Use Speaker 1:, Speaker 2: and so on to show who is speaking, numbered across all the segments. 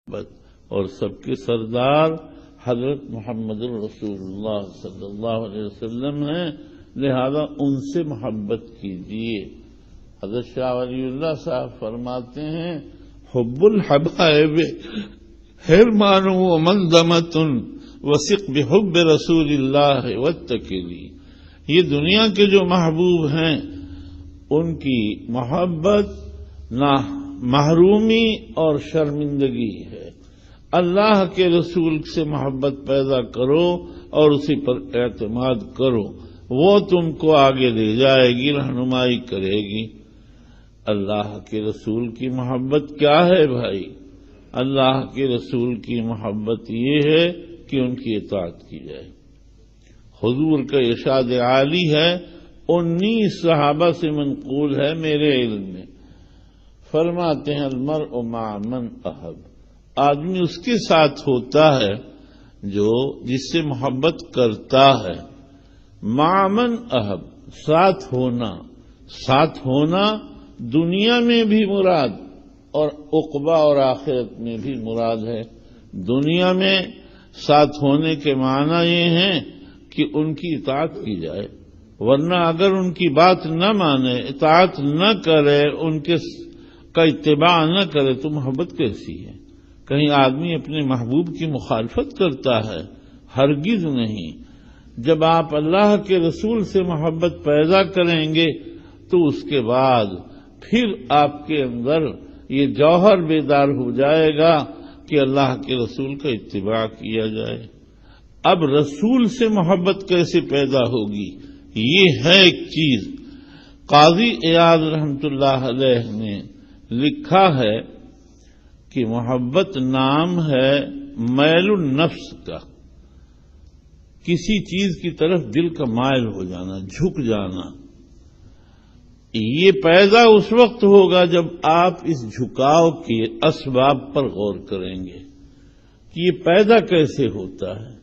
Speaker 1: اور سب کے سردار حضرت محمد رسول اللہ صلی اللہ علیہ وسلم ہیں، لہذا ان سے محبت کیجیے۔ حضرت شاہ ولی اللہ صاحب فرماتے ہیں حب الحبائب حرمان و ملزمۃ وثق بحب رسول اللہ واتقلی۔ یہ دنیا کے جو محبوب ہیں ان کی محبت نہ محرومی اور شرمندگی ہے۔ اللہ کے رسول سے محبت پیدا کرو اور اسی پر اعتماد کرو، وہ تم کو آگے لے جائے گی، رہنمائی کرے گی۔ اللہ کے رسول کی محبت کیا ہے بھائی؟ اللہ کے رسول کی محبت یہ ہے کہ ان کی اطاعت کی جائے۔ حضور کا ارشاد عالی ہے، 19 صحابہ سے منقول ہے میرے علم میں، فرماتے ہیں المرء مع من احب، آدمی اس کے ساتھ ہوتا ہے جو جس سے محبت کرتا ہے۔ مع من احب، ساتھ ہونا دنیا میں بھی مراد اور عقبہ اور آخرت میں بھی مراد ہے۔ دنیا میں ساتھ ہونے کے معنی یہ ہیں کہ ان کی اطاعت کی جائے، ورنہ اگر ان کی بات نہ مانے، اطاعت نہ کرے، ان کے کا اتباع نہ کرے تو محبت کیسی ہے؟ کہیں آدمی اپنے محبوب کی مخالفت کرتا ہے؟ ہرگز نہیں۔ جب آپ اللہ کے رسول سے محبت پیدا کریں گے تو اس کے بعد پھر آپ کے اندر یہ جوہر بیدار ہو جائے گا کہ اللہ کے رسول کا اتباع کیا جائے۔ اب رسول سے محبت کیسے پیدا ہوگی؟ یہ ہے ایک چیز۔ قاضی عیاض رحمۃ اللہ علیہ نے لکھا ہے کہ محبت نام ہے میل النفس کا، کسی چیز کی طرف دل کا مائل ہو جانا، جھک جانا۔ یہ پیدا اس وقت ہوگا جب آپ اس جھکاؤ کے اسباب پر غور کریں گے کہ یہ پیدا کیسے ہوتا ہے۔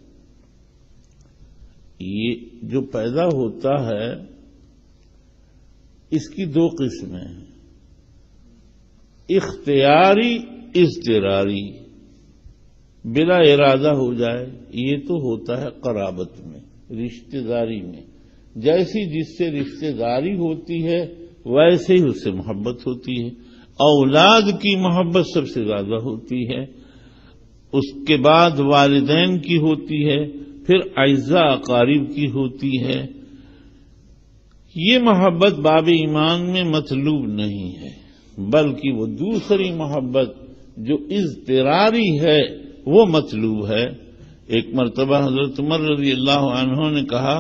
Speaker 1: یہ جو پیدا ہوتا ہے اس کی 2 قسمیں ہیں، اختیاری، اضطراری۔ بلا ارادہ ہو جائے یہ تو ہوتا ہے قرابت میں، رشتہ داری میں، جیسی جس سے رشتہ داری ہوتی ہے ویسے ہی اس سے محبت ہوتی ہے۔ اولاد کی محبت سب سے زیادہ ہوتی ہے، اس کے بعد والدین کی ہوتی ہے، پھر اعزاء اقارب کی ہوتی ہے۔ یہ محبت باب ایمان میں مطلوب نہیں ہے، بلکہ وہ دوسری محبت جو اضطراری ہے وہ مطلوب ہے۔ ایک مرتبہ حضرت عمر رضی اللہ عنہ نے کہا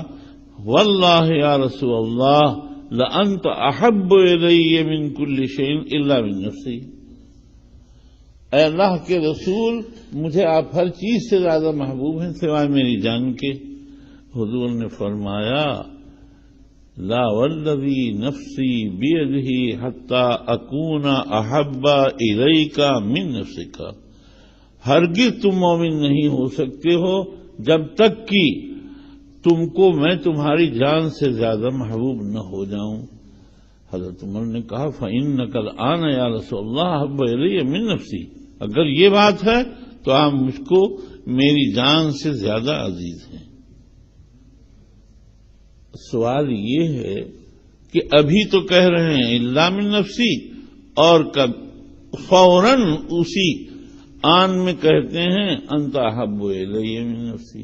Speaker 1: واللہ یا رسول اللہ لأنت احب الی من کل شیء الا من نفسی، اے اللہ کے رسول مجھے آپ ہر چیز سے زیادہ محبوب ہیں سوائے میری جان کے۔ حضور نے فرمایا لا والذی نفسی بیدہ حتی اکون احب الیک من نفسک، ہرگز تم مومن نہیں ہو سکتے ہو جب تک کہ تم کو میں تمہاری جان سے زیادہ محبوب نہ ہو جاؤں۔ حضرت عمر نے کہا فإنک الآن یا رسول اللہ احب الی من نفسی، اگر یہ بات ہے تو آپ مجھ کو میری جان سے زیادہ عزیز ہیں۔ سوال یہ ہے کہ ابھی تو کہہ رہے ہیں الا من نفسی، اور فوراً اسی آن میں کہتے ہیں انت احب الی من نفسی۔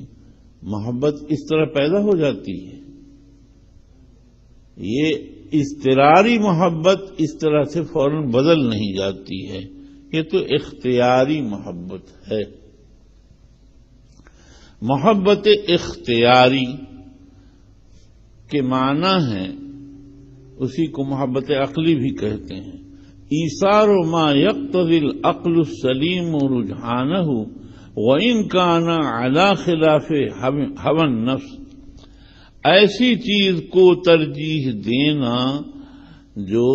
Speaker 1: محبت اس طرح پیدا ہو جاتی ہے، یہ اضطراری محبت اس طرح سے فوراً بدل نہیں جاتی ہے، یہ تو اختیاری محبت ہے۔ محبت اختیاری کے معنی ہے، اسی کو محبت عقلی بھی کہتے ہیں، ایثار ما یقتضی العقل السلیم رجحانہ وَإِنْ كَانَ عَلَى خِلَافِ هَوَى النَّفْسِ، ایسی چیز کو ترجیح دینا جو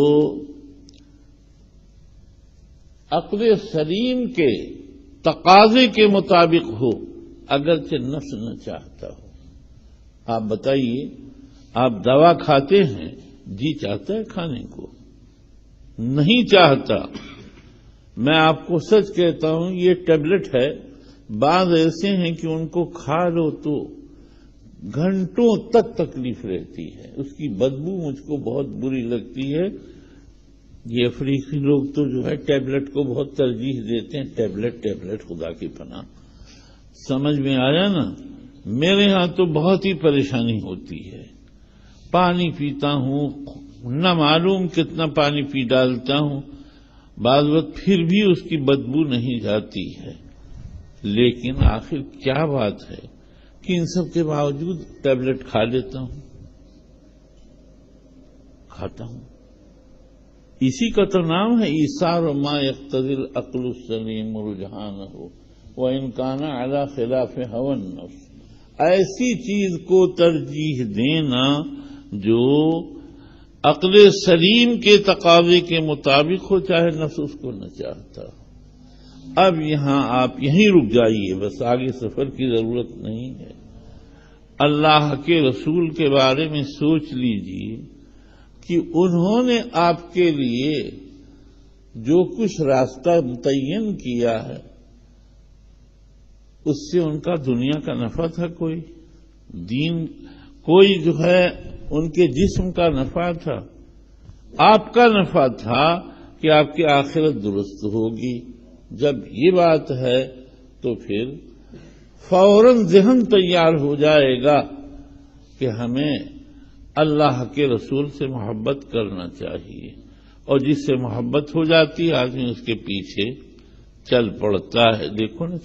Speaker 1: عقل سلیم کے تقاضے کے مطابق ہو، اگرچہ نفس نہ چاہتا ہو۔ آپ بتائیے، آپ دوا کھاتے ہیں، جی چاہتا ہے کھانے کو؟ نہیں چاہتا، میں آپ کو سچ کہتا ہوں یہ ٹیبلٹ ہے، بعض ایسے ہیں کہ ان کو کھا لو تو گھنٹوں تک تکلیف رہتی ہے، اس کی بدبو مجھ کو بہت بری لگتی ہے۔ یہ افریقی لوگ تو جو ہے ٹیبلٹ کو بہت ترجیح دیتے ہیں، ٹیبلٹ خدا کی پناہ، سمجھ میں آیا نا؟ میرے ہاں تو بہت ہی پریشانی ہوتی ہے، پانی پیتا ہوں، نہ معلوم کتنا پانی پی ڈالتا ہوں، بعض وقت پھر بھی اس کی بدبو نہیں جاتی ہے، لیکن آخر کیا بات ہے کہ ان سب کے باوجود ٹیبلٹ کھا لیتا ہوں، کھاتا ہوں۔ اسی کا تو نام ہے ایثار ما یقتضی العقل السلیم رجحانہ وان کان علی خلاف هوى النفس، ایسی چیز کو ترجیح دینا جو عقل سلیم کے تقاضے کے مطابق ہو، چاہے نفس اس کو نہ چاہتا۔ اب یہاں آپ یہیں رک جائیے، بس آگے سفر کی ضرورت نہیں ہے۔ اللہ کے رسول کے بارے میں سوچ لیجیے کہ انہوں نے آپ کے لیے جو کچھ راستہ متعین کیا ہے اس سے ان کا دنیا کا نفع تھا، کوئی دین، کوئی جو ہے ان کے جسم کا نفع تھا، آپ کا نفع تھا کہ آپ کی آخرت درست ہوگی۔ جب یہ بات ہے تو پھر فوراً ذہن تیار ہو جائے گا کہ ہمیں اللہ کے رسول سے محبت کرنا چاہیے، اور جس سے محبت ہو جاتی ہے آدمی اس کے پیچھے چل پڑتا ہے۔ دیکھو نا